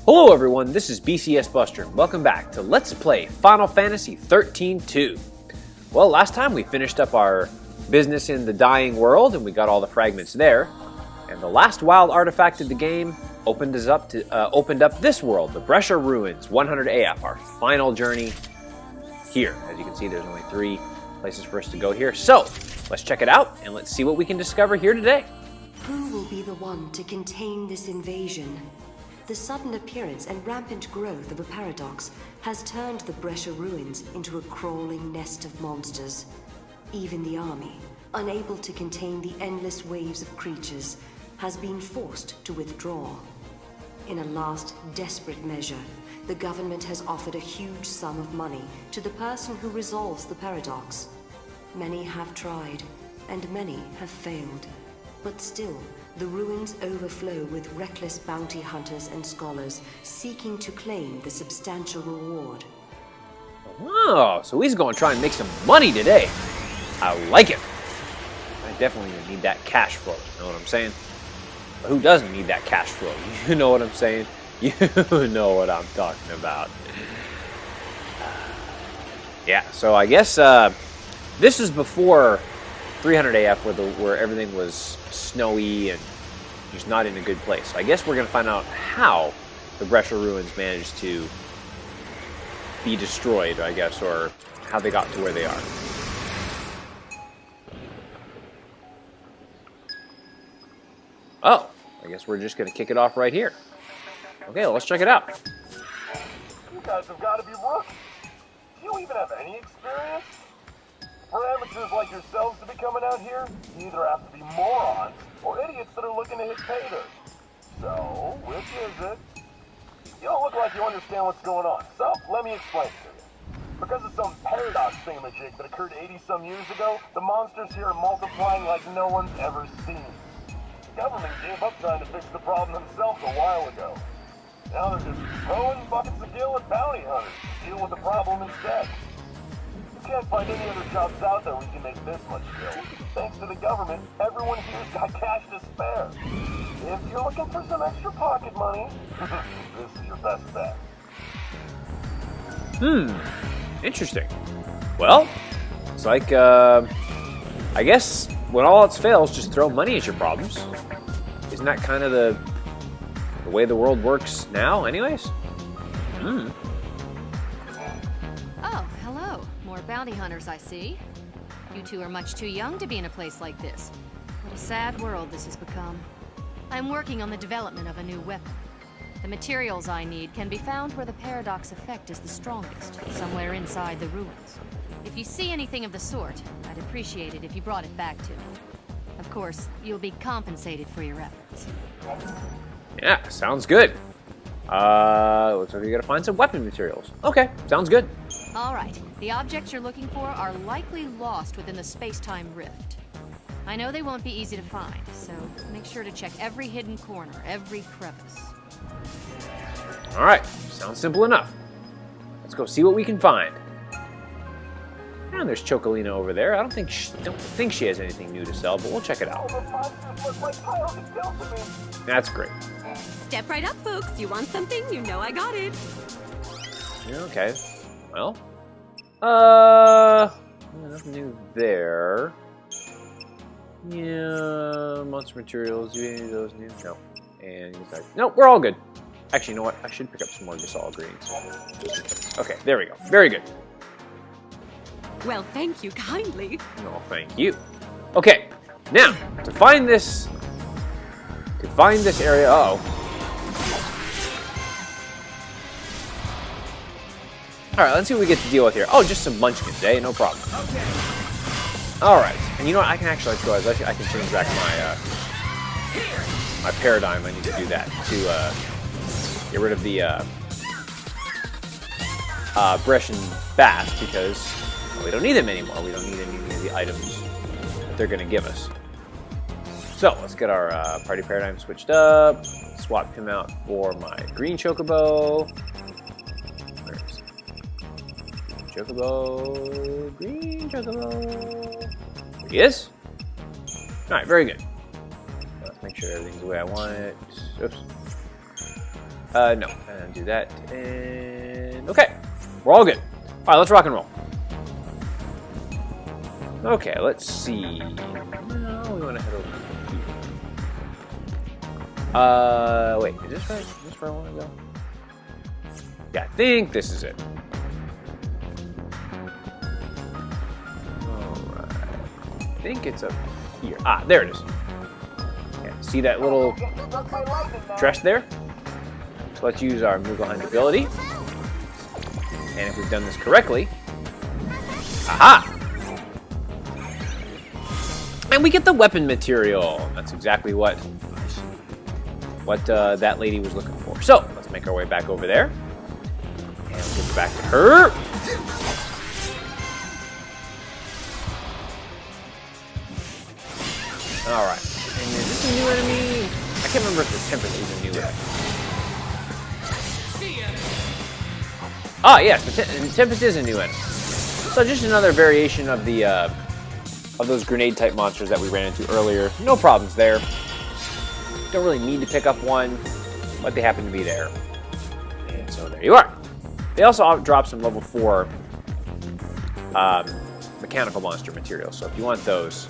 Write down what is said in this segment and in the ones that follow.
Hello everyone, this is BCS Buster. Welcome back to Let's Play Final Fantasy 13-2. Well, last time we finished up our business in the dying world and we got all the fragments there. And the last wild artifact of the game opened up this world, the Bresha Ruins, 100 AF, our final journey here. As you can see, there's only 3 places for us to go here. So, let's check it out and let's see what we can discover here today. Who will be the one to contain this invasion? The sudden appearance and rampant growth of a paradox has turned the Bresha Ruins into a crawling nest of monsters. Even the army, unable to contain the endless waves of creatures, has been forced to withdraw. In a last desperate measure, the government has offered a huge sum of money to the person who resolves the paradox. Many have tried, and many have failed. But still, the ruins overflow with reckless bounty hunters and scholars seeking to claim the substantial reward. Oh, so he's going to try and make some money today. I like it. I definitely need that cash flow, you know what I'm saying? But who doesn't need that cash flow? You know what I'm saying? You know what I'm talking about. Yeah, so I guess this is before 300 AF where everything was snowy and just not in a good place. I guess we're going to find out how the Bresha Ruins managed to be destroyed, I guess, or how they got to where they are. Oh, I guess we're just going to kick it off right here. Okay, well, let's check it out. You guys have got to be rookies. Do you even have any experience? For amateurs like yourselves to be coming out here, you either have to be morons or idiots that are looking to hit pay dirt. So, which is it? You don't look like you understand what's going on, so let me explain to you. Because of some paradox thingamajig that occurred 80-some years ago, the monsters here are multiplying like no one's ever seen. The government gave up trying to fix the problem themselves a while ago. Now they're just throwing buckets of gil at bounty hunters to deal with the problem instead. Can't find any other jobs out there where you can make this much dough. Thanks to the government, everyone here's got cash to spare. If you're looking for some extra pocket money, this is your best bet. Interesting. Well, it's like, I guess when all else fails, just throw money at your problems. Isn't that kind of the way the world works now, anyways? More bounty hunters, I see. You two are much too young to be in a place like this. What a sad world this has become. I'm working on the development of a new weapon. The materials I need can be found where the paradox effect is the strongest, somewhere inside the ruins. If you see anything of the sort, I'd appreciate it if you brought it back to me. Of course, you'll be compensated for your efforts. Yeah, sounds good. Looks like we gotta find some weapon materials. Okay, sounds good. All right, the objects you're looking for are likely lost within the space-time rift. I know they won't be easy to find, so make sure to check every hidden corner, every crevice. All right, sounds simple enough. Let's go see what we can find. And there's Chocolina over there. I don't think she has anything new to sell, but we'll check it out. That's great. Step right up, folks. You want something? You know I got it. Yeah, okay. Well, nothing new there. Yeah, monster materials. Do any of those new? No. And he's like, nope, we're all good. Actually, you know what? I should pick up some more Gasol greens. Okay, there we go. Very good. Well, thank you kindly. No, thank you. Okay, now to find this area. Uh-oh. All right, let's see what we get to deal with here. Oh, just some munchkins, eh? No problem. Okay. All right, and you know what? I can actually realize I can change back my paradigm. I need to do that to get rid of the Brescian bats because we don't need them anymore. We don't need any of the items that they're going to give us. So let's get our party paradigm switched up. Swap him out for my green chocobo. Chocobo, green chocobo. There he is. All right, very good. Let's make sure everything's the way I want it. Oops. No. And do that. And okay. We're all good. All right, let's rock and roll. Okay, let's see. No, we want to head over here. Wait, is this right? Is this where I want to go? Yeah, I think this is it. Alright. I think it's up here. Ah, there it is. Okay, see that little dress there? So let's use our Mugelheim ability. And if we've done this correctly, aha! And we get the weapon material. That's exactly what that lady was looking for. So let's make our way back over there, and we'll get back to her. All right. And is this a new enemy? I can't remember if the Tempest is a new enemy. Ah, yes, the Tempest is a new enemy. So just another variation of the of those grenade-type monsters that we ran into earlier. No problems there. Don't really need to pick up one, but they happen to be there. And so there you are. They also drop some level 4 mechanical monster materials. So if you want those,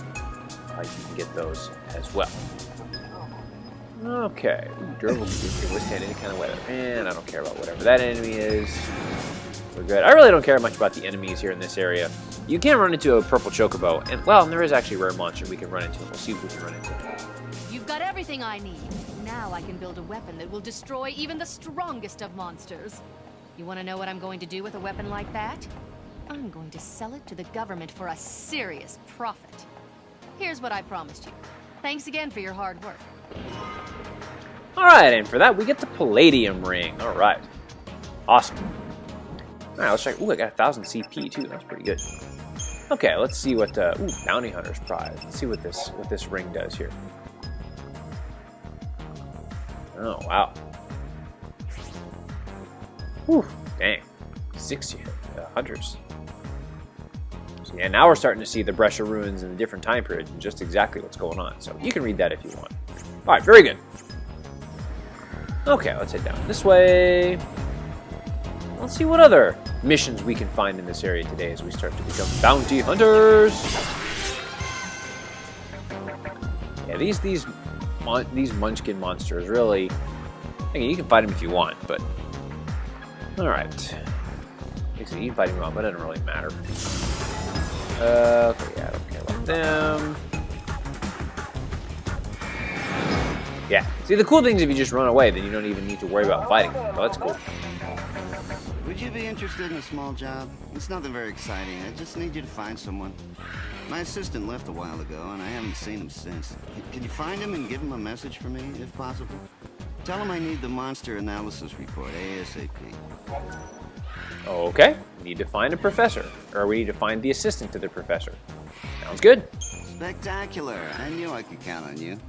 you can get those as well. Okay. Ooh, durable can withstand any kind of weather. And I don't care about whatever that enemy is. We're good. I really don't care much about the enemies here in this area. You can run into a purple chocobo, and well, there is actually a rare monster we can run into. We'll see if we can run into it. You've got everything I need. Now I can build a weapon that will destroy even the strongest of monsters. You want to know what I'm going to do with a weapon like that? I'm going to sell it to the government for a serious profit. Here's what I promised you. Thanks again for your hard work. Alright, and for that, we get the Palladium Ring. Alright. Awesome. Alright, let's check. Ooh, I got 1,000 CP, too. That's pretty good. Okay, let's see what... ooh, Bounty Hunter's Prize. Let's see what this ring does here. Oh, wow. Whew, dang. 60 hunters. So yeah, now we're starting to see the Bresha Ruins in the different time periods and just exactly what's going on. So you can read that if you want. Alright, very good. Okay, let's head down this way. Let's see what other missions we can find in this area today as we start to become bounty hunters. Yeah, these munchkin monsters really... Again, you can fight them if you want, but... Alright. You can fight them wrong, but it doesn't really matter. Okay, yeah, I don't care about them. Yeah. See, the cool thing is if you just run away, then you don't even need to worry about fighting. Well, that's cool. Would you be interested in a small job? It's nothing very exciting. I just need you to find someone. My assistant left a while ago, and I haven't seen him since. Can you find him and give him a message for me, if possible? Tell him I need the monster analysis report, ASAP. Okay. We need to find a professor. Or we need to find the assistant to the professor. Sounds good. Spectacular. I knew I could count on you.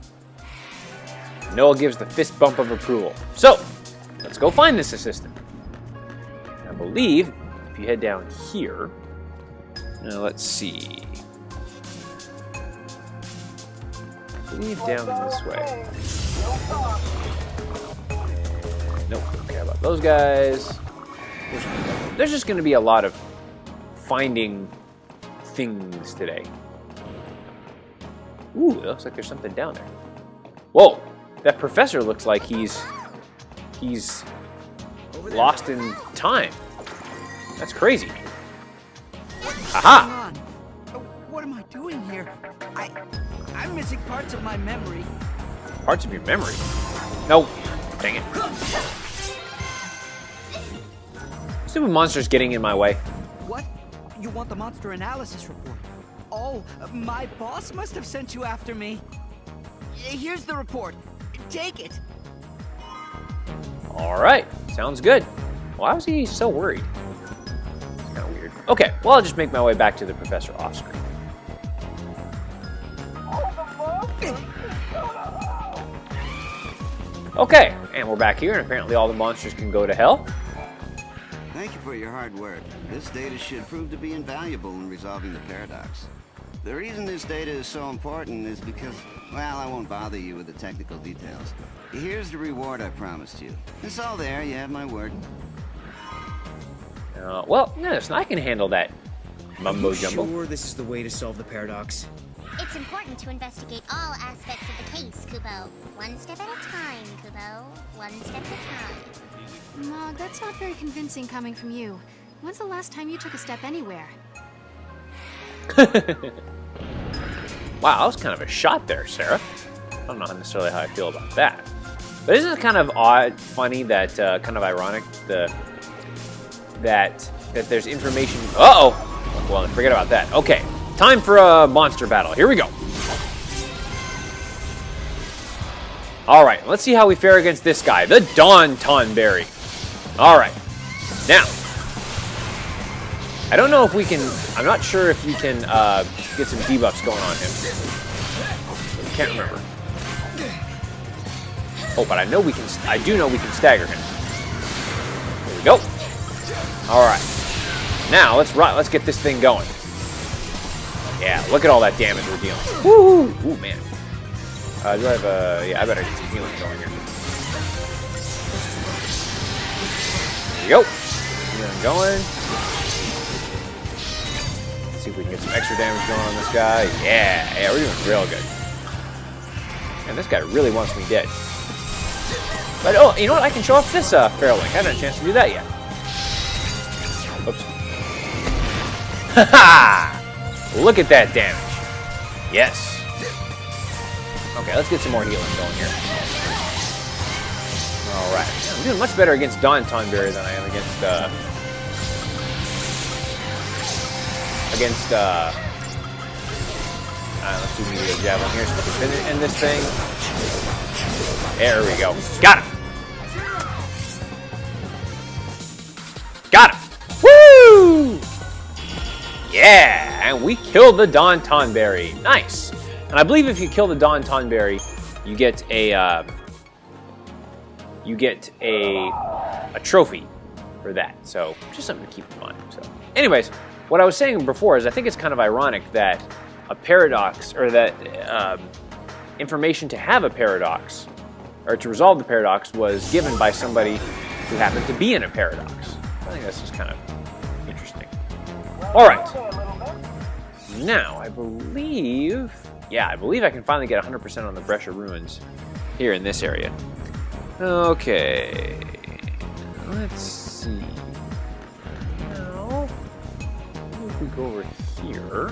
Noel gives the fist bump of approval. So, let's go find this assistant. I believe if you head down here, now let's see. I believe down this way. And, nope, don't care about those guys. There's just going to be a lot of finding things today. Ooh, it looks like there's something down there. Whoa, that professor looks like he's lost in time. That's crazy. Aha! What am I doing here? I'm missing parts of my memory. Parts of your memory? No. Dang it. Stupid monster's getting in my way. What? You want the monster analysis report? Oh, my boss must have sent you after me. Here's the report. Take it. Alright. Sounds good. Why was he so worried? It's kind of weird. Okay, well, I'll just make my way back to the professor off screen. Okay, and we're back here, and apparently all the monsters can go to hell. Thank you for your hard work. This data should prove to be invaluable in resolving the paradox. The reason this data is so important is because, well, I won't bother you with the technical details. Here's the reward I promised you. It's all there, you have my word. Well, no, listen, I can handle that mumbo Are you jumbo. sure this is the way to solve the paradox? It's important to investigate all aspects of the case, Kubo. One step at a time, Kubo. One step at a time. Mog, that's not very convincing coming from you. When's the last time you took a step anywhere? Wow, that was kind of a shot there, Sarah. I don't know necessarily how I feel about that. But isn't it kind of odd, funny, that kind of ironic, that there's information... Uh-oh! Well, forget about that. Okay, time for a monster battle. Here we go. All right, let's see how we fare against this guy, the Dawn Tonberry. All right, now... I don't know if we can... I'm not sure if we can get some debuffs going on him. I can't remember. Oh, but I know we can... I do know we can stagger him. Here we go. All right. Now, let's get this thing going. Yeah, look at all that damage we're dealing. Woo! Ooh, man. Do I have a... Yeah, I better get some healing going here. There we go. Healing going. See if we can get some extra damage going on this guy. Yeah, we're doing real good. And this guy really wants me dead. But, oh, you know what? I can show off this Feral Link. I haven't had a chance to do that yet. Oops. Ha-ha! Look at that damage. Yes. Okay, let's get some more healing going here. All right. I'm doing much better against Dawn Tonberry than I am against... let's do meteor javelin here so we can end this thing. There we go. Got him. Got him. Woo! Yeah, and we killed the Dawn Tonberry. Nice. And I believe if you kill the Dawn Tonberry, you get a trophy for that. So just something to keep in mind. So, anyways. What I was saying before is I think it's kind of ironic that a paradox, or that information to have a paradox, or to resolve the paradox, was given by somebody who happened to be in a paradox. I think that's just kind of interesting. All right. Now, I believe I can finally get 100% on the Bresha Ruins here in this area. Okay. Let's see. If we go over here,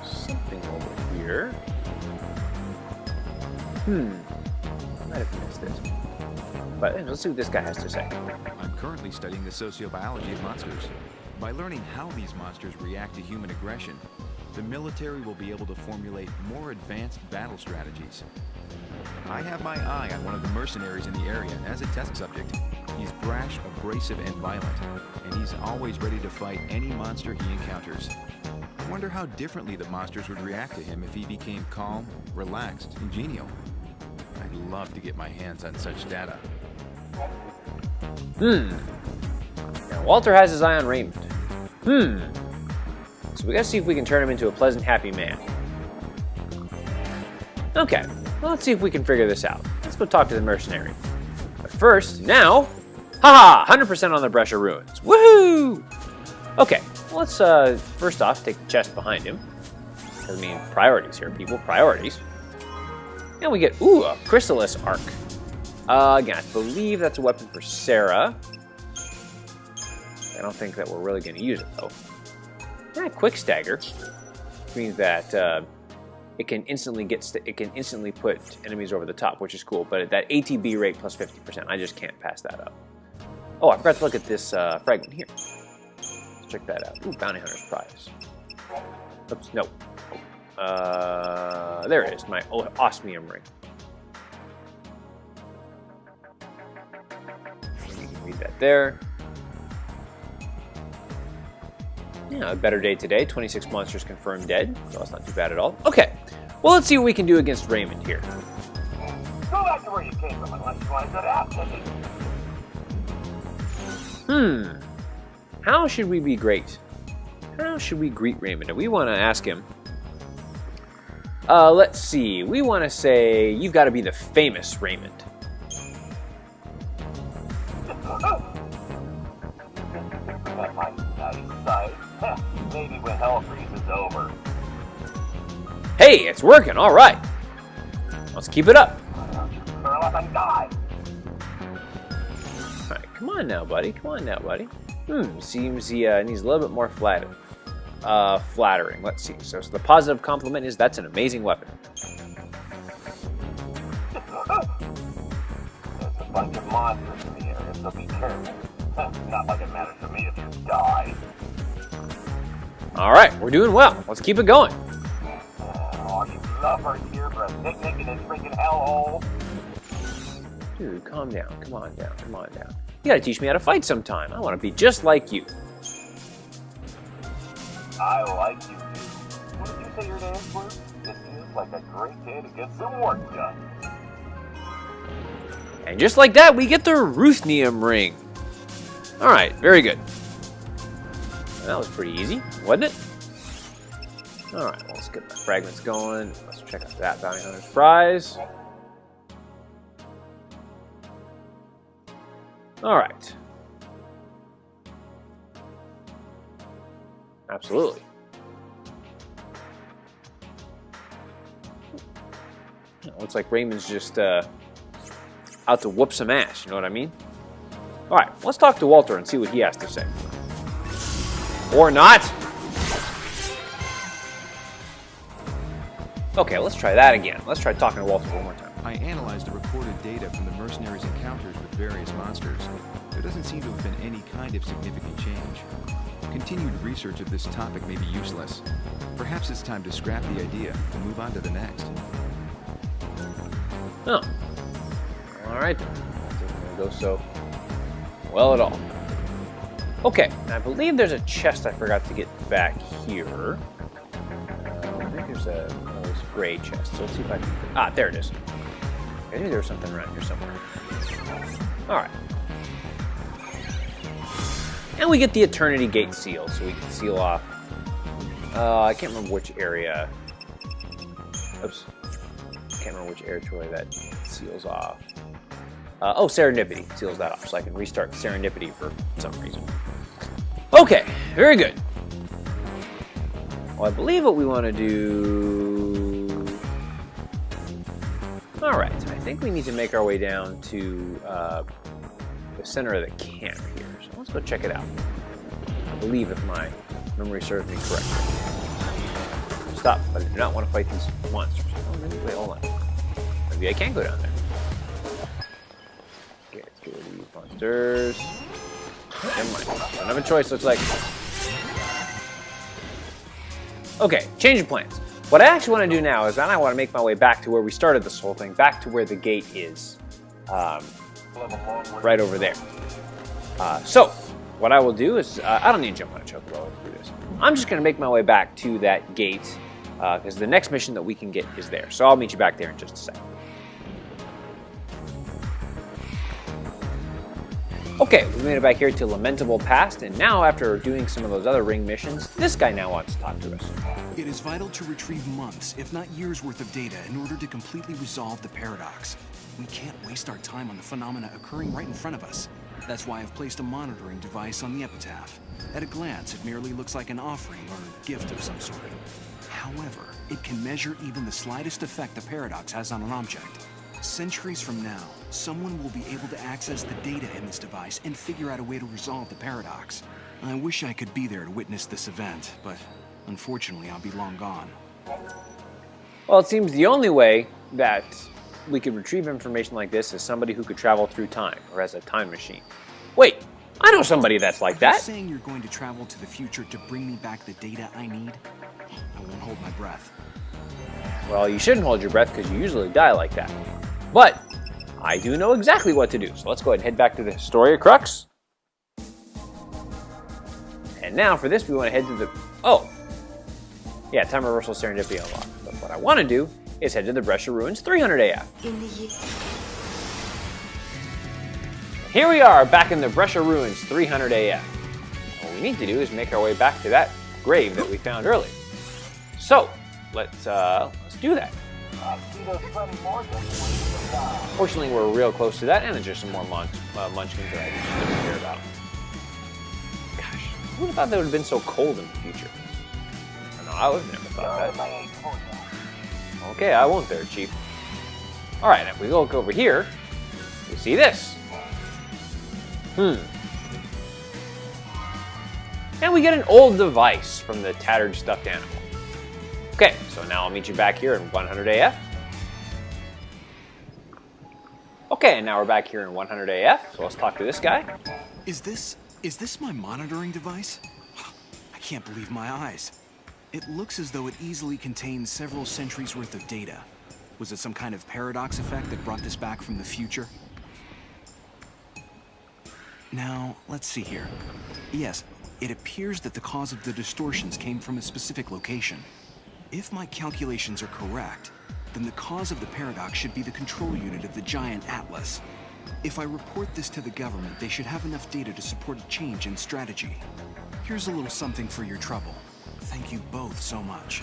something over here. I might have missed this. But let's see what this guy has to say. I'm currently studying the sociobiology of monsters. By learning how these monsters react to human aggression, the military will be able to formulate more advanced battle strategies. I have my eye on one of the mercenaries in the area as a test subject. He's brash, abrasive, and violent, and he's always ready to fight any monster he encounters. I wonder how differently the monsters would react to him if he became calm, relaxed, and genial. I'd love to get my hands on such data. Now, Walter has his eye on Raymond. So we gotta see if we can turn him into a pleasant, happy man. Okay, well, let's see if we can figure this out. Let's go talk to the mercenary. But first, now... Haha! 100% on the Bresha Ruins. Woohoo! Okay, well, let's first off take the chest behind him. I mean, priorities here, people. Priorities. And we get, a Chrysalis Arc. Again, I believe that's a weapon for Sarah. I don't think that we're really going to use it, though. Yeah, Quick Stagger. Which means that it can instantly put enemies over the top, which is cool. But that ATB rate plus 50%, I just can't pass that up. Oh, I forgot to look at this fragment here. Let's check that out. Ooh, Bounty Hunter's Prize. Oops, no. There it is, my osmium ring. You can read that there. Yeah, a better day today. 26 monsters confirmed dead. So that's not too bad at all. Okay, well, let's see what we can do against Raymond here. Go back to where you came from unless you want a good ass kicking. How should we be great? how should we greet Raymond? We want to ask him. Let's see. We want to say, you've got to be the famous Raymond. That might be nice sight. Maybe when hell freezes over. Hey, it's working. All right. Let's keep it up. Or unless I die. All right, come on now, buddy. Come on now, buddy. Seems he needs a little bit more flattering. Let's see. So the positive compliment is that's an amazing weapon. There's a bunch of monsters in the area, so be careful. Not like it matters to me if you die. All right, we're doing well. Let's keep it going. Oh, you lovers here for a picnic in this freaking hellhole. Dude, calm down. Come on down. Come on down. You gotta teach me how to fight sometime. I want to be just like you. I like you too. What did you say your name is, Blue? This seems like a great day to get some work done. And just like that, we get the Ruthenium ring. All right, very good. That was pretty easy, wasn't it? All right, well, let's get the fragments going. Let's check out that bounty hunter's prize. All right. Absolutely. Looks like Raymond's just out to whoop some ass, you know what I mean? All right, let's talk to Walter and see what he has to say. Or not. Okay, let's try that again. Let's try talking to Walter one more time. I analyzed the recorded data from the mercenaries' encounters with various monsters. There doesn't seem to have been any kind of significant change. Continued research of this topic may be useless. Perhaps it's time to scrap the idea and move on to the next. Oh. All right. That doesn't go so well at all. Okay, I believe there's a chest I forgot to get back here. I think there's a gray chest. So let's see if I can... Ah, there it is. I knew there was something around here somewhere. All right. And we get the Eternity Gate seal, so we can seal off... I can't remember which area... Oops. I can't remember which territory that seals off. Oh, Serendipity seals that off, so I can restart Serendipity for some reason. Okay, very good. Well, I believe what we want to do... Alright, I think we need to make our way down to the center of the camp here. So let's go check it out. I believe if my memory serves me correctly. Stop, but I do not want to fight these monsters. Oh, maybe, wait, hold on. Maybe I can go down there. Okay, let's get rid of these monsters. Never mind. Don't have a choice, looks like. Okay, change of plans. What I actually want to do now is I want to make my way back to where we started this whole thing, back to where the gate is. Right over there. So, what I will do is, I don't need to jump on a chocobo to do this. I'm just going to make my way back to that gate, because the next mission that we can get is there. So I'll meet you back there in just a second. Okay, we made it back here to Lamentable Past, and now after doing some of those other ring missions, this guy now wants to talk to us. It is vital to retrieve months, if not years worth of data in order to completely resolve the paradox. We can't waste our time on the phenomena occurring right in front of us. That's why I've placed a monitoring device on the epitaph. At a glance, it merely looks like an offering or gift of some sort. However, it can measure even the slightest effect the paradox has on an object. Centuries from now, someone will be able to access the data in this device and figure out a way to resolve the paradox. I wish I could be there to witness this event, but unfortunately I'll be long gone. Well, it seems the only way that we could retrieve information like this is somebody who could travel through time, or has a time machine. Wait, I know somebody that's like that. Are you saying you're going to travel to the future to bring me back the data I need? I won't hold my breath. Well, you shouldn't hold your breath because you usually die like that. But I do know exactly what to do, so let's go ahead and head back to the Historia Crux. And now for this, we want to head to the... Oh! Yeah, time reversal Serendipity unlocked. But what I want to do is head to the Bresha Ruins 300 AF. Here we are, back in the Bresha Ruins 300 AF. What we need to do is make our way back to that grave that we found earlier. So, let's do that. Fortunately, we're real close to that, and there's just some more munchkins that I just didn't care about. Gosh, I would have thought that would have been so cold in the future. No, I would have never thought that. Okay, I won't there, Chief. Alright, if we look over here, we see this. And we get an old device from the tattered stuffed animal. Okay, so now I'll meet you back here in 100 AF. Okay, and now we're back here in 100 AF, so let's talk to this guy. Is this my monitoring device? I can't believe my eyes. It looks as though it easily contains several centuries worth of data. Was it some kind of paradox effect that brought this back from the future? Now, let's see here. Yes, it appears that the cause of the distortions came from a specific location. If my calculations are correct, then the cause of the paradox should be the control unit of the giant atlas. If I report this to the government, they should have enough data to support a change in strategy. Here's a little something for your trouble. Thank you both so much.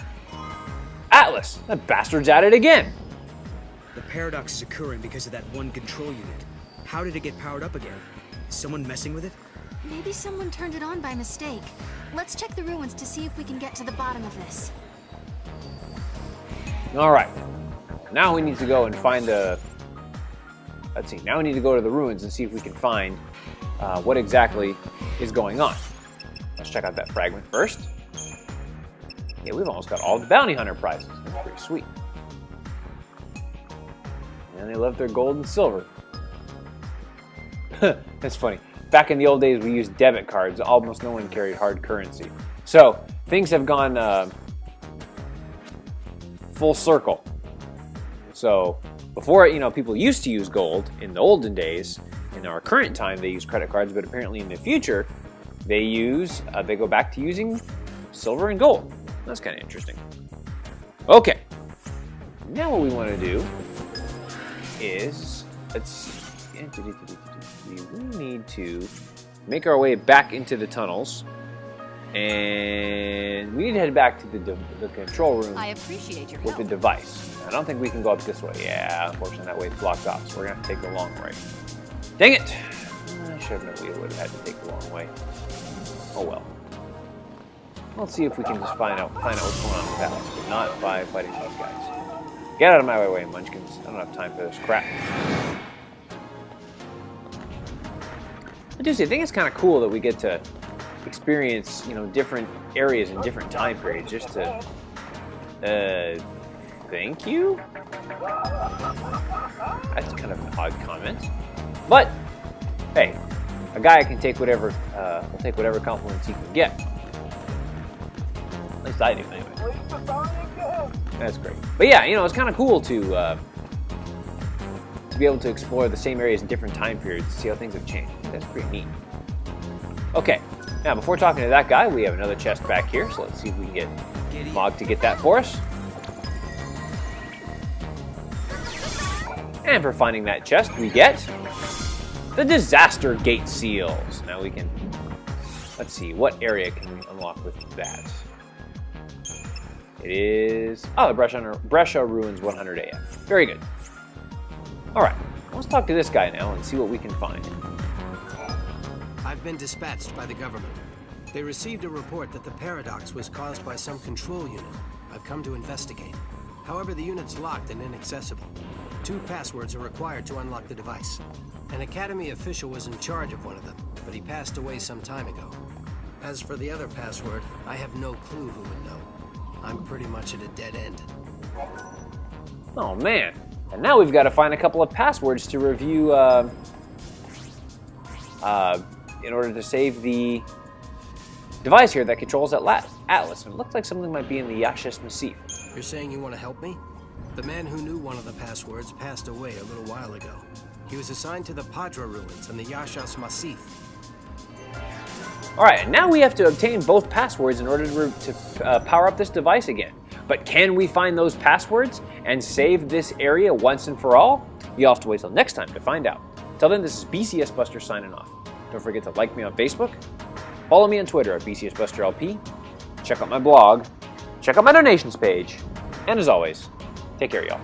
Atlas! That bastard's at it again! The paradox is occurring because of that one control unit. How did it get powered up again? Is someone messing with it? Maybe someone turned it on by mistake. Let's check the ruins to see if we can get to the bottom of this. Alright. Now we need to go and find a... Let's see. Now we need to go to the ruins and see if we can find what exactly is going on. Let's check out that fragment first. Yeah, we've almost got all the bounty hunter prizes. That's pretty sweet. And they left their gold and silver. That's funny. Back in the old days, we used debit cards. Almost no one carried hard currency. So, things have gone full circle. So, before, people used to use gold in the olden days. In our current time, they use credit cards, but apparently in the future, they go back to using silver and gold. That's kind of interesting. Okay. Now what we want to do is, we need to make our way back into the tunnels, and we need to head back to the control room. I appreciate your with help. the device. I don't think we can go up this way. Yeah, unfortunately that way's blocked off, so we're gonna have to take the long way. Dang it! I should have known we would have had to take the long way. Oh well. Let's see if we can just find out what's going on with that, but not by fighting those guys. Get out of my way, munchkins. I don't have time for this crap. I do see. I think it's kind of cool that we get to experience, different areas in different time periods, just to. Thank you. That's kind of an odd comment, but hey, a guy can take whatever. Will take whatever compliments he can get. At least I do, anyway. That's great. But yeah, it's kind of cool to be able to explore the same areas in different time periods to see how things have changed. That's pretty neat. Okay, now before talking to that guy, we have another chest back here, so let's see if we can get Mog to get that for us. And for finding that chest, we get the Disaster Gate Seals. Now we can, let's see, what area can we unlock with that? It is, the Bresha Ruins 100 AF. Very good. Alright, let's talk to this guy now and see what we can find. I've been dispatched by the government. They received a report that the paradox was caused by some control unit. I've come to investigate. However, the unit's locked and inaccessible. 2 passwords are required to unlock the device. An Academy official was in charge of one of them, but he passed away some time ago. As for the other password, I have no clue who would know. I'm pretty much at a dead end. Oh man, and now we've got to find a couple of passwords to review in order to save the device here that controls that Atlas. And it looks like something might be in the Yashas Massif. You're saying you want to help me? The man who knew one of the passwords passed away a little while ago. He was assigned to the Bresha Ruins and the Yashas Massif. Alright, and now we have to obtain both passwords in order to power up this device again. But can we find those passwords and save this area once and for all? You'll have to wait till next time to find out. Till then, this is BCS Buster signing off. Don't forget to like me on Facebook, follow me on Twitter at BCS Buster LP, check out my blog, check out my donations page, and as always, take care, y'all.